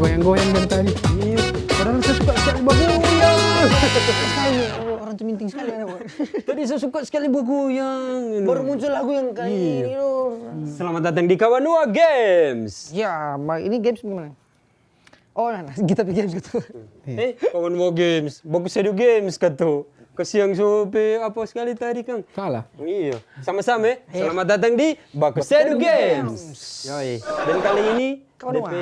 goyang-goyang dari tadi. Iya, padahal saya suka sekali bergoyang. Sekali, orang tuh minting sekali. Tadi saya suka sekali bergoyang. Baru muncul lagu yang kayak ini. Selamat datang di Kawanua Games. Ya, ini games gimana? Oh, nah, kita bikin games gitu. Kawanua Games. Bagus edu games kata. Kasiang sope apa sekali tadi Kang. Salah. Iya, sama-sama. Selamat datang di Bagus Edu Games. Yoi. Dan kali ini DP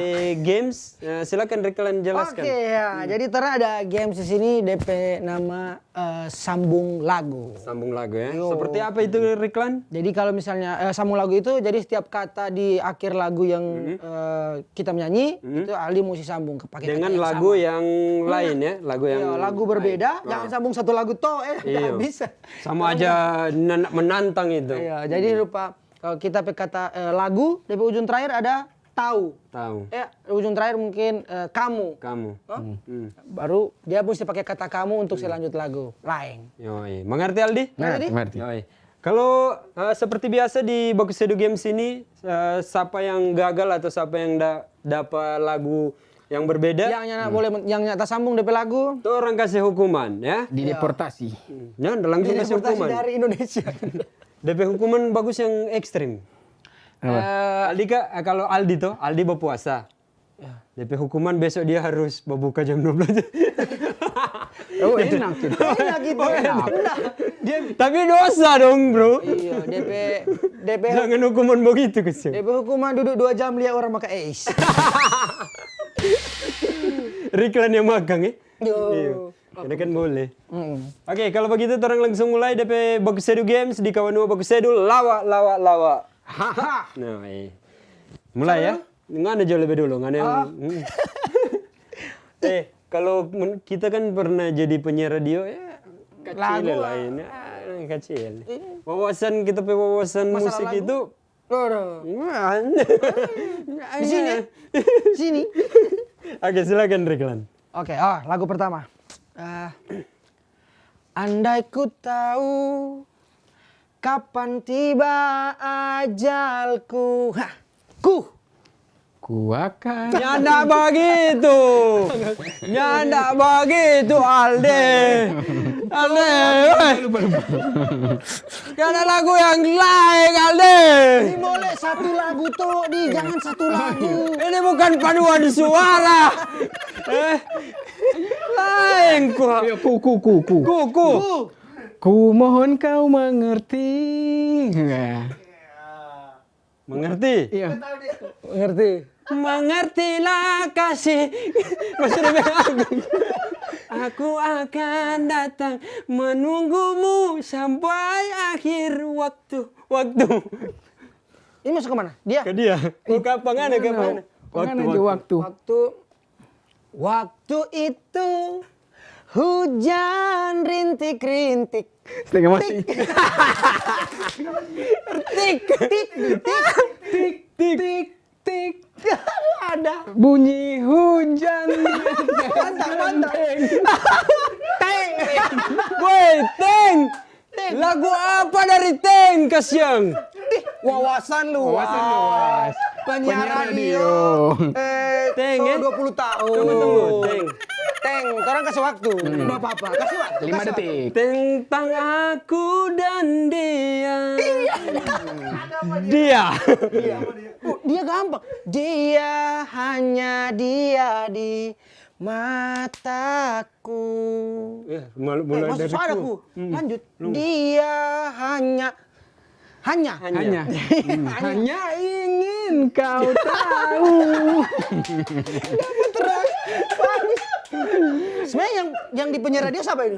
Games, silakan Reklan jelaskan. Oke ya, jadi ternyata ada games di sini DP nama sambung lagu. Sambung lagu ya. Yo. Seperti apa itu Reklan? Jadi kalau misalnya sambung lagu itu, jadi setiap kata di akhir lagu yang kita menyanyi itu Aldi mesti sambung pakai kata Dengan yang lagu sama. yang lain ya, lagu yang Iya, lagu berbeda, jangan sambung satu lagu toh, Iya. nggak bisa. Sama aja menantang itu. Iya, jadi lupa kalau kita pakai kata lagu, di ujung terakhir ada tahu. Tahu. Ujung terakhir mungkin kamu. Kamu. Baru dia mesti pakai kata kamu untuk selanjut lagu lain. Yoi. Mengerti Aldi? Mengerti. Yoi. Kalau seperti biasa di Bagus Edu Games ini, siapa yang gagal atau siapa yang dapat lagu yang berbeda, Yang nyata sambung DP lagu. itu orang kasih hukuman ya. Dideportasi. Ya, langsung kasih Deportasi hukuman. dari Indonesia. DP hukuman bagus yang ekstrim. Aldi kalau Aldi tuh, Aldi berpuasa. DP hukuman besok dia harus berbuka jam 12. Oh, enak gitu. Enak gitu. Tapi dosa dong, Bro. Iya, DP Jangan hukuman begitu kecil. DP hukuman duduk 2 jam lihat orang makan es. Riklan yang magang ya. Yo. Iya. Karena kan boleh. Oke, kalau begitu orang langsung mulai DP Bagus Edu Games di Kawanua Bagus Edu lawa. Haha. Nah, mulai ya. Nggak jauh lebih dulu, nggak ada yang. Kalau kita kan pernah jadi penyiar radio ya kecil lain, kecil. Wawasan kita wawasan musik lagu? itu. Di sini. Sini. Oke, silakan Riklan. Oke, lagu pertama. Andai ku tahu kapan tiba ajalku. Ku akan. Nyanda begitu. Nyanda begitu Alde. Alde. Karena lagu yang lain Alde. Ini boleh satu lagu tuh, jangan satu lagu. Ini bukan paduan suara. Lain kok. Ayo, ku. Kuku. Ku mohon kau mengerti. Mengerti? Iya. Ngerti? Mengertilah kasih. Maksudnya aku akan datang menunggumu sampai akhir waktu. Ini masuk kemana? Dia? Ke dia. Kapan? Waktu. Waktu itu hujan rintik-rintik. Setengah mati. Tik. Ada. Bunyi hujan. Mantap. Teng. Lagu apa dari Teng Kasyang? Wawasan luas. Penyiar radio. Teng, ya? 20 tahun. Tunggu, Teng. Teng, orang kasih waktu. Enggak apa-apa. Kasih waktu. 5 detik. Tentang aku dan dia. Dia. Dia gampang. Dia hanya dia di mataku. Mulai Masuk dari suaraku. Lanjut. Dia hanya. Hanya ingin kau tahu. Terus. Bagus. Sebenarnya yang di penyiar radio siapa ini?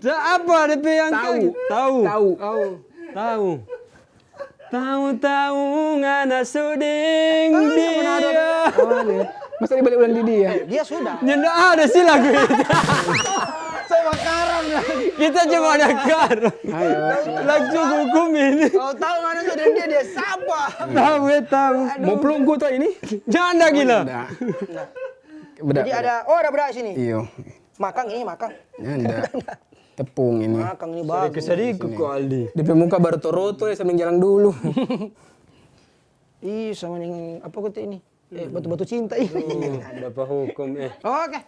Apa DP yang Tahu. Tahu ngana suding dia. Masa dibalik ulang di dia? Dia sudah. Nggak ada sih lagu itu. Sama Karam lagi. Kita cuma ada Karam. Lagu hukum ini. Kau tahu mana sudah dia siapa? Tahu. Mau pelunggu tuh ini? Jangan gila. Jadi ada beras sini. Iyo. Makang. Anda. Tepung ini. Makang ini bagus. Kesadi kuku Aldi. Di muka baru Toronto ya sambil jalan dulu. Ih, sama yang apa kata ini? batu-batu cinta. Dapat hukum Oke,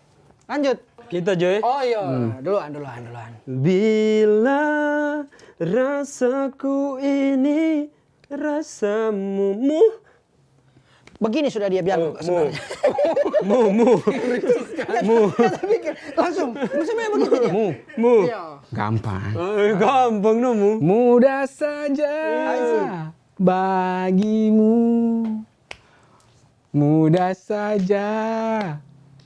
lanjut. Kita Joy. Oh iya, duluan. Bila rasaku ini rasamu. Begini sudah dia bilang sebenarnya. Mu. Kata pikir langsung, musuhnya begitu dia. Mu. Iya. Gampang. Gampang no mu. Mudah saja bagimu. Mudah saja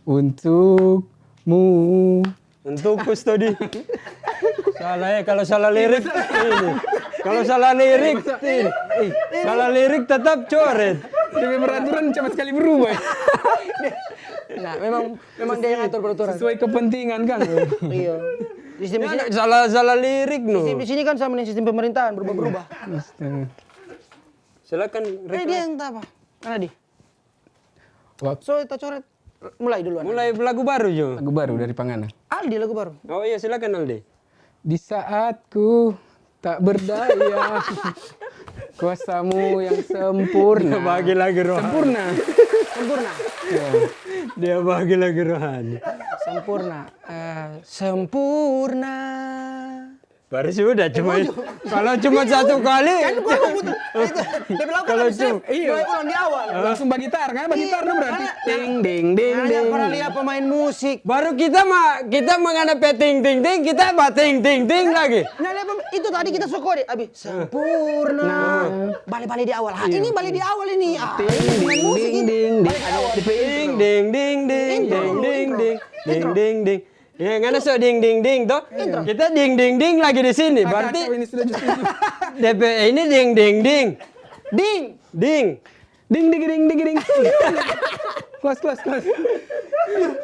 untukmu. Untuk kustodi. Salah ya kalau salah lirik ini. Kalau salah lirik ini. Salah lirik tetap coret. Tapi peraturan cepat sekali berubah. Nah, memang dia yang atur peraturan. Sesuai kepentingan kan. Iya. Sistem di sini, Salah lirik no. sistem di sini kan sama dengan sistem pemerintahan berubah-berubah. Silakan Dia yang tak apa? Mana di? So kita coret. Mulai duluan. mulai lagu baru Jo. Lagu baru dari Pangana. Aldi lagu baru. Oh iya silakan Aldi. Di saat ku tak berdaya, kuasamu yang sempurna. Bagi lagi rohani. Sempurna. Dia bagi lagi rohani. Sempurna. Baru sudah cuma kalau cuma satu kali. Kalau cuma ulang di awal. Langsung bagi gitar kan? Bagi gitar dong berarti. Ding ding ding Ada ding. pernah lihat pemain musik. Baru kita menghadap ting ting ting kita ting ting ting lagi. Nah, lihat itu tadi kita syukuri. Abi sempurna. Balik-balik di awal. Ini balik di awal ini. Pemain musik ini. Balik di awal. Ding ding ding ding ding ding ding ding ding ding. Ya ngana so ding ding ding toh. Kita ding ding ding lagi di sini. Berarti Kacau ini sudah justru. DP ini ding ding ding. Ding. Ding. Ding ding ding ding ding. Kelas.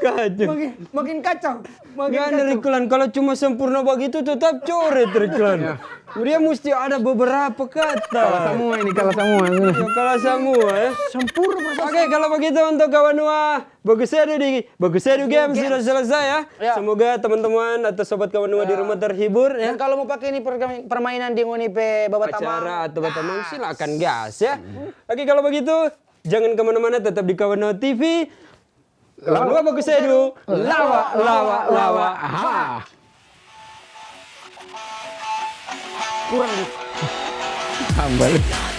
Kacau. Makin kacau. Nggak ada Riklan, kalau cuma sempurna begitu tetap coret Riklan. Dia mesti ada beberapa kata. Semua ini kalah semua. Ya, kalau semua ya. Sempurna. Oke, kalau begitu untuk kawan Nua, Bagus Edu Game sudah selesai ya. Semoga teman-teman atau sobat kawan Nua di rumah terhibur ya. Dan kalau mau pakai ini permainan di Ngonipe Babatamang. Acara atau Batamang silakan gas ya. Oke, kalau begitu jangan kemana-mana, tetap di kawan Nua TV. Kawan Nua Bagus Edu, lawa. Aha. Kurang. Tambah.